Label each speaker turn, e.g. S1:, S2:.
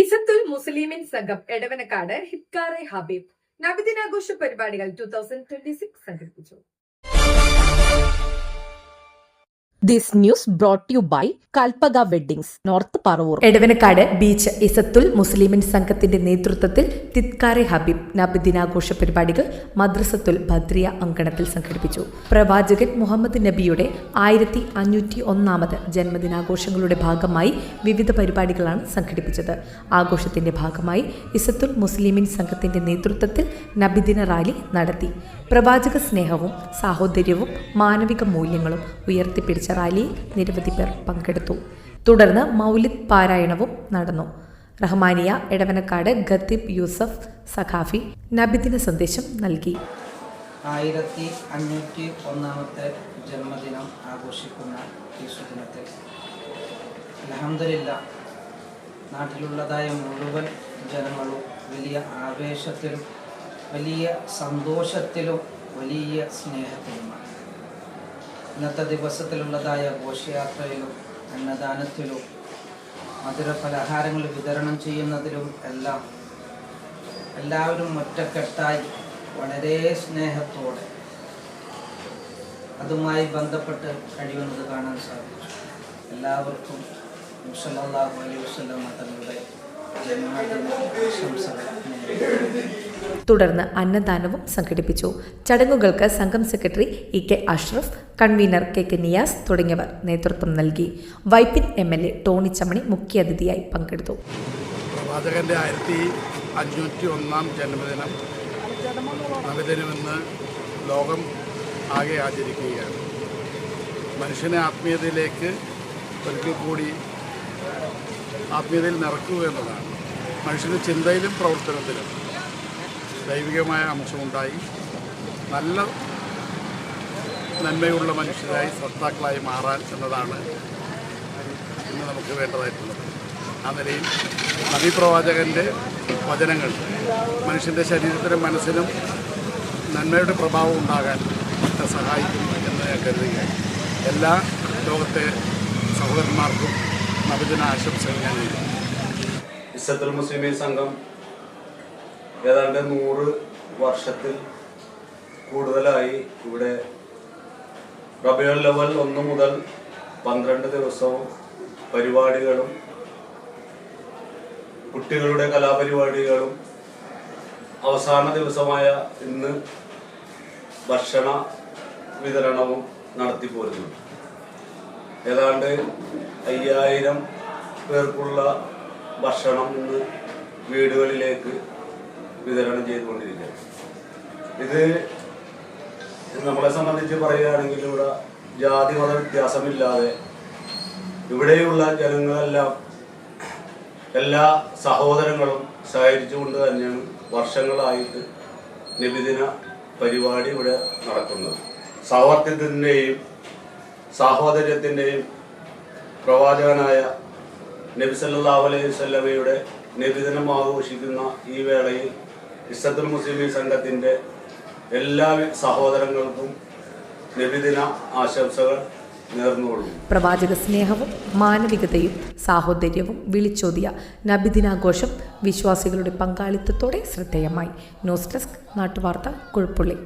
S1: ഇസത്തുൽ മുസ്ലിമീൻ സംഘം എടവനക്കാട് ഹിത്കാറെ ഹബീബ് നബിദിനാഘോഷ പരിപാടികൾ 2026 സംഘടിപ്പിച്ചു.
S2: This news brought to you by Kalpaga Weddings, north Paravur.
S3: Edavanakkad beach Izzathul Muslimeen സംഘത്തിന്റെ നേതൃത്വത്തിൽ തിത്കാറെ ഹബീബ് നബിദിനാഘോഷ പരിപാടികൾ മദ്രസത്തുൽ ബദ്രിയ അങ്കണത്തിൽ സംഘടിപ്പിച്ചു. പ്രവാചകൻ മുഹമ്മദ് നബിയുടെ 1501 ജന്മദിനാഘോഷങ്ങളുടെ ഭാഗമായി വിവിധ പരിപാടികളാണ് സംഘടിപ്പിച്ചത്. ആഘോഷത്തിന്റെ ഭാഗമായി ഇസത്തുൽ മുസ്ലിമീൻ സംഘത്തിന്റെ നേതൃത്വത്തിൽ നബിദിന റാലി നടത്തി. പ്രവാചക സ്നേഹവും സാഹോദര്യവും മാനവിക മൂല്യങ്ങളും ഉയർത്തിപ്പിടിച്ച റാലിയിൽ നിരവധി പേർ പങ്കെടുത്തു. തുടർന്ന് മൗലിദ് പാരായണവും നടന്നു. റഹ്മാനിയ എടവനക്കാട് ഖത്തീബ് യൂസഫ് സഖാഫി നബിദിന സന്ദേശം നൽകി.
S4: 1501 ജന്മദിനം ആഘോഷിക്കുന്ന ഈ സുദിനത്തിൽ അൽഹംദുലില്ലാഹ് നാട്ടിലുള്ളതായ മുഴുവൻ ജനങ്ങളും വലിയ ആവേശത്തിലും വലിയ സന്തോഷത്തിലും വലിയ സ്നേഹത്തിലുമാണ്. ഇന്നത്തെ ദിവസത്തിലുള്ളതായ ഘോഷയാത്രയിലും അന്നദാനത്തിലും മധുര പലഹാരങ്ങൾ വിതരണം ചെയ്യുന്നതിലും എല്ലാം എല്ലാവരും ഒറ്റക്കെട്ടായി വളരെ സ്നേഹത്തോടെ അതുമായി ബന്ധപ്പെട്ട് കഴിയുന്നത് കാണാൻ സാധിച്ചു. എല്ലാവർക്കും സല്ലല്ലാഹു അലൈഹി വസല്ലം തങ്ങളുടെ ജന്മദിന ആശംസകൾ.
S3: തുടർന്ന് അന്നദാനവും സംഘടിപ്പിച്ചു. ചടങ്ങുകൾക്ക് സംഘം secretary K Ashraf, convener K Niyas തുടങ്ങിയവർ നേതൃത്വം നൽകി. വൈപ്പിൻ MLA ടോണി ചമ്മണി മുഖ്യാതിഥിയായി പങ്കെടുത്തു.
S5: പ്രവാചകന്റെ 1501 ജന്മദിനം നബിദിനമെന്ന് ലോകം ആകെ ആചരിക്കുകയാണ്. മനുഷ്യനെ ആത്മീയതയിലേക്ക് ഒരിക്കൽ കൂടി ആത്മീയതയിൽ നിറക്കുക എന്നതാണ്. മനുഷ്യൻ്റെ ചിന്തയിലും പ്രവർത്തനത്തിലും ദൈവികമായ അംശമുണ്ടായി നല്ല നന്മയുള്ള മനുഷ്യരായി സത്താക്കളായി മാറാൻ എന്നതാണ് ഇന്ന് നമുക്ക് വേണ്ടതായിട്ടുള്ളത്. ആ നിലയിൽ നബിപ്രവാചകൻ്റെ വചനങ്ങൾ മനുഷ്യൻ്റെ ശരീരത്തിനും മനസ്സിനും നന്മയുടെ പ്രഭാവം ഉണ്ടാകാൻ സഹായിക്കും എന്ന് ഞാൻ കരുതുകയാണ്. എല്ലാ ലോകത്തെ സഹോദരന്മാർക്കും നബിദിന ആശംസകൾ ഞാൻ നേരുന്നു.
S6: ഇസത്തുൽ മുസ്ലിമീൻ സംഘം ഏതാണ്ട് 100 വർഷത്തിൽ കൂടുതലായി ഇവിടെ റബീഉൽ അവ്വൽ 1 മുതൽ 12 ദിവസവും പരിപാടികളും കുട്ടികളുടെ കലാപരിപാടികളും അവസാന ദിവസമായ ഇന്ന് ഭക്ഷണ വിതരണവും നടത്തിപ്പോരുന്നു. ഏതാണ്ട് 5000 പേർക്കുള്ള ഭക്ഷണം ഇന്ന് വീടുകളിലേക്ക് വിതരണം ചെയ്തുകൊണ്ടിരിക്കുകയാണ്. ഇത് നമ്മളെ സംബന്ധിച്ച് പറയുകയാണെങ്കിൽ ഇവിടെ ജാതി മത വ്യത്യാസമില്ലാതെ ഇവിടെയുള്ള ജനങ്ങളെല്ലാം എല്ലാ സഹോദരങ്ങളും സഹകരിച്ചുകൊണ്ട് തന്നെയാണ് വർഷങ്ങളായിട്ട് നബിദിന പരിപാടി ഇവിടെ നടക്കുന്നത്. സൗഹാർദ്ദത്തിൻ്റെയും സാഹോദര്യത്തിൻ്റെയും പ്രവാചകനായ നബി സല്ലല്ലാഹു അലൈഹി വസല്ലമയുടെ നബിദിനം ആഘോഷിക്കുന്ന ഈ വേളയിൽ ഇസത്തുൽ മുസ്ലിമീൻ സംഘത്തിൻ്റെ എല്ലാ സഹോദരങ്ങൾക്കും നബിദിന ആശംസകൾ നേർന്നുകൊള്ളുന്നു.
S3: പ്രവാചക സ്നേഹവും മാനവികതയും സാഹോദര്യവും വിളിച്ചോതിയ നബിദിനാഘോഷം വിശ്വാസികളുടെ പങ്കാളിത്തത്തോടെ ശ്രദ്ധേയമായി. ന്യൂസ് ഡെസ്ക് നാട്ടുവാർത്ത കുഴപ്പുള്ളി.